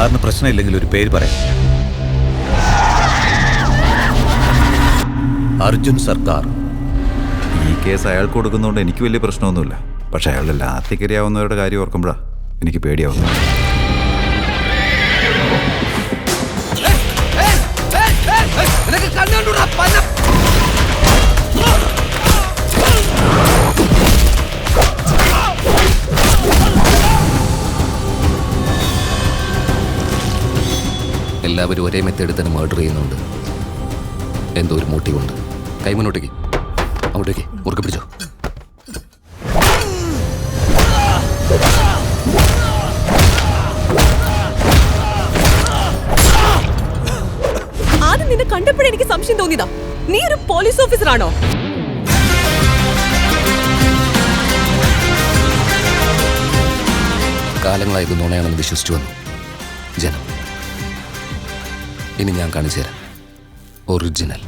സാറിന് പ്രശ്നമില്ലെങ്കിൽ ഒരു പേര് പറയാം. അർജുൻ സർക്കാർ. ഈ കേസ് അയാൾക്ക് കൊടുക്കുന്നതുകൊണ്ട് എനിക്ക് വലിയ പ്രശ്നമൊന്നുമില്ല. പക്ഷെ അയാളുടെ ലാത്തിക്കരിയാവുന്നവരുടെ കാര്യം ഓർക്കുമ്പോഴാണ് എനിക്ക് പേടിയാവുന്നത്. എല്ലാവരും ഒരേ മെത്തേഡിൽ തന്നെ മർഡർ ചെയ്യുന്നുണ്ട്. എന്തോ ഒരു മോട്ടീവുണ്ട്. കൈ മുന്നോട്ടേക്ക്, അങ്ങോട്ടേക്ക് മുറുക്കെ പിടിച്ചോ. ആദ്യം നിന്നെ കണ്ടപ്പോഴേ എനിക്ക് സംശയം തോന്നിയതാ. നീ ഒരു പോലീസ് ഓഫീസറാണോ? കാലങ്ങളായത് നുണയാണെന്ന് വിശ്വസിച്ചു വന്നു ജനം. ഇനി ഞാൻ കാണിച്ചു തരാം ഒറിജിനൽ.